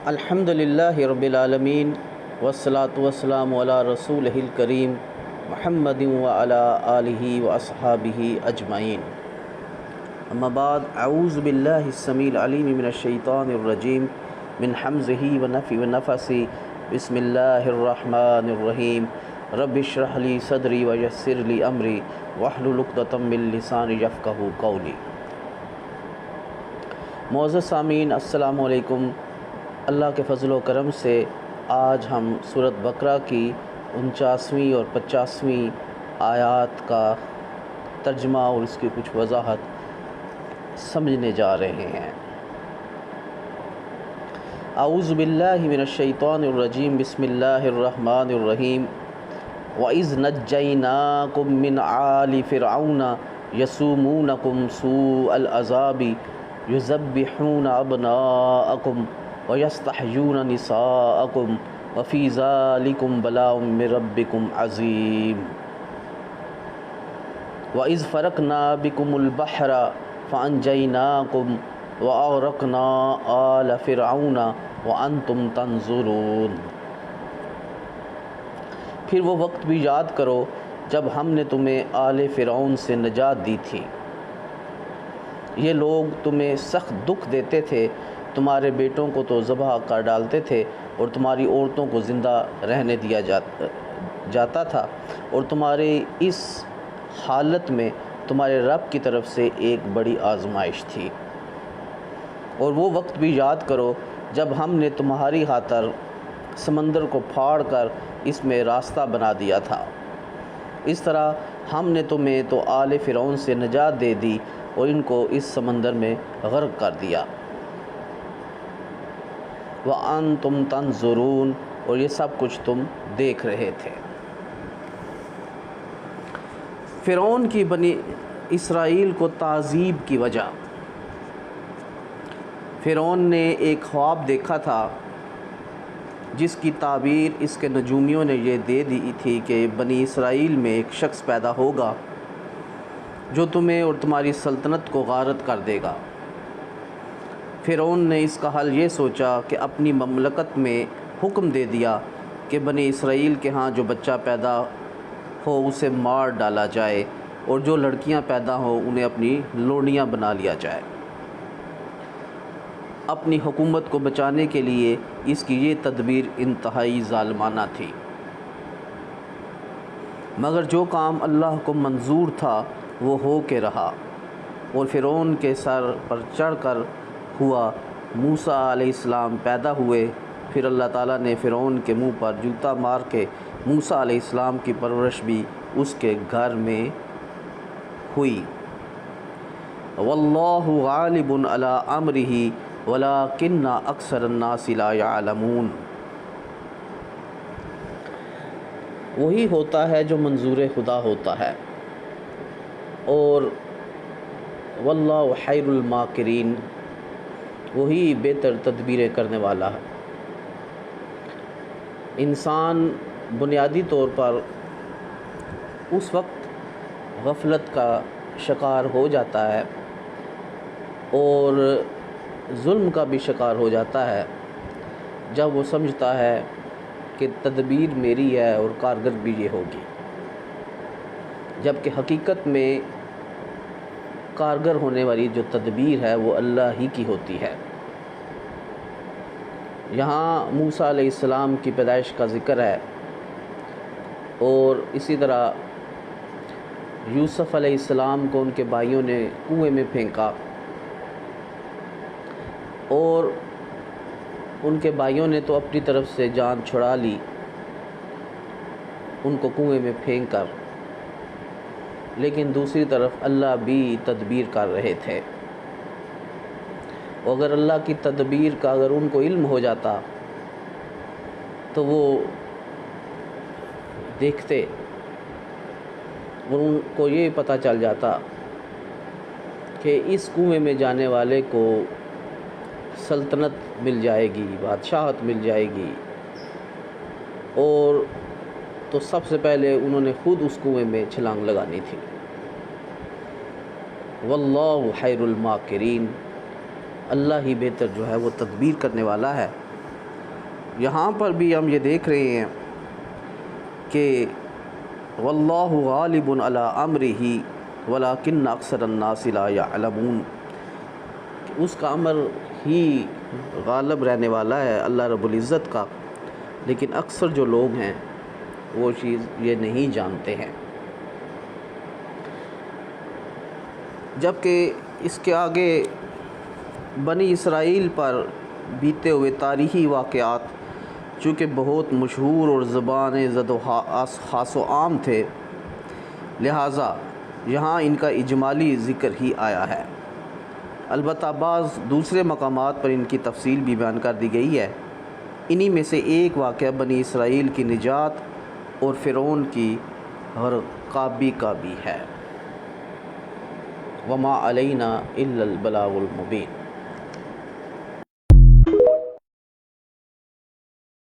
الحمدللہ رب العالمین والصلاة والسلام علی رسولہ الکریم محمد وعلی آلہ واصحابہ اجمعین. اما بعد، اعوذ باللہ السمیع العلیم من الشیطان الرجیم من حمزہ ونفخہ ونفثہ. بسم اللہ الرحمن الرحیم. رب اشرح لی صدری ویسر لی امری واحلل عقدۃ من لسانی یفقہوا قولی. معزز سامعین، السلام علیکم. اللہ کے فضل و کرم سے آج ہم سورۃ بقرہ کی 49ویں اور 50ویں آیات کا ترجمہ اور اس کی کچھ وضاحت سمجھنے جا رہے ہیں. اعوذ باللہ من الشیطان الرجیم. بسم اللہ الرحمن الرحیم. وَإِذْ نَجَّيْنَاكُم مِّنْ آلِ فِرْعَوْنَ يَسُومُونَكُمْ سُوءَ الْعَذَابِ يُذَبِّحُونَ أَبْنَاءَكُمْ وَيَسْتَحْيُونَ نِسَاءَكُمْ وَفِي ذَلِكُمْ بَلَاءٌ مِّن رَّبِّكُمْ عَظِيمٌ. وَإِذْ فَرَقْنَا بِكُمُ الْبَحْرَ فَأَنجَيْنَاكُمْ وَأَغْرَقْنَا آلَ فِرْعَوْنَ وَأَنتُمْ تَنظُرُونَ. پھر وہ وقت بھی یاد کرو جب ہم نے تمہیں آل فرعون سے نجات دی تھی. یہ لوگ تمہیں سخت دکھ دیتے تھے، تمہارے بیٹوں کو تو ذبح کر ڈالتے تھے اور تمہاری عورتوں کو زندہ رہنے دیا جاتا تھا، اور تمہاری اس حالت میں تمہارے رب کی طرف سے ایک بڑی آزمائش تھی. اور وہ وقت بھی یاد کرو جب ہم نے تمہاری خاطر سمندر کو پھاڑ کر اس میں راستہ بنا دیا تھا. اس طرح ہم نے تمہیں تو آل فرعون سے نجات دے دی اور ان کو اس سمندر میں غرق کر دیا. وَأَنْتُمْ تَنظُرُونَ، اور یہ سب کچھ تم دیکھ رہے تھے. فرعون کی بنی اسرائیل کو تعذیب کی وجہ. فرعون نے ایک خواب دیکھا تھا جس کی تعبیر اس کے نجومیوں نے یہ دے دی تھی کہ بنی اسرائیل میں ایک شخص پیدا ہوگا جو تمہیں اور تمہاری سلطنت کو غارت کر دے گا. فرعون نے اس کا حل یہ سوچا کہ اپنی مملکت میں حکم دے دیا کہ بنی اسرائیل کے ہاں جو بچہ پیدا ہو اسے مار ڈالا جائے، اور جو لڑکیاں پیدا ہوں انہیں اپنی لونڈیاں بنا لیا جائے. اپنی حکومت کو بچانے کے لیے اس کی یہ تدبیر انتہائی ظالمانہ تھی، مگر جو کام اللہ کو منظور تھا وہ ہو کے رہا، اور فرعون کے سر پر چڑھ کر ہوا. موسیٰ علیہ السلام پیدا ہوئے. پھر اللہ تعالیٰ نے فرعون کے منہ پر جوتا مار کے موسیٰ علیہ السلام کی پرورش بھی اس کے گھر میں ہوئی. واللہ غالب علی امرہ ولکن اکثر الناس لا یعلمون. وہی ہوتا ہے جو منظور خدا ہوتا ہے، اور واللہ خیر الماکرین، وہی بہتر تدبیریں کرنے والا ہے. انسان بنیادی طور پر اس وقت غفلت کا شکار ہو جاتا ہے اور ظلم کا بھی شکار ہو جاتا ہے جب وہ سمجھتا ہے کہ تدبیر میری ہے اور کارگر بھی یہ ہوگی، جبکہ حقیقت میں کارگر ہونے والی جو تدبیر ہے وہ اللہ ہی کی ہوتی ہے. یہاں موسیٰ علیہ السلام کی پیدائش کا ذکر ہے، اور اسی طرح یوسف علیہ السلام کو ان کے بھائیوں نے کنویں میں پھینکا، اور ان کے بھائیوں نے تو اپنی طرف سے جان چھڑا لی ان کو کنویں میں پھینک کر، لیکن دوسری طرف اللہ بھی تدبیر کر رہے تھے. اگر اللہ کی تدبیر کا اگر ان کو علم ہو جاتا تو وہ دیکھتے اور ان کو یہ پتہ چل جاتا کہ اس کنویں میں جانے والے کو سلطنت مل جائے گی، بادشاہت مل جائے گی، اور تو سب سے پہلے انہوں نے خود اس کنویں میں چھلانگ لگانی تھی. واللہ خیر الماکرین، اللہ ہی بہتر جو ہے وہ تدبیر کرنے والا ہے. یہاں پر بھی ہم یہ دیکھ رہے ہیں کہ واللہ غالب علی امرہ ولکن اکثر الناس لا یعلمون، اس کا امر ہی غالب رہنے والا ہے اللہ رب العزت کا، لیکن اکثر جو لوگ ہیں وہ چیز یہ نہیں جانتے ہیں۔ جبکہ اس کے آگے بنی اسرائیل پر بیتے ہوئے تاریخی واقعات چونکہ بہت مشہور اور زبان زد و خاص و عام تھے، لہٰذا یہاں ان کا اجمالی ذکر ہی آیا ہے۔ البتہ بعض دوسرے مقامات پر ان کی تفصیل بھی بیان کر دی گئی ہے۔ انہی میں سے ایک واقعہ بنی اسرائیل کی نجات اور فرعون کی غرقابی کا بھی ہے۔ وما علینا الا البلاغ المبین۔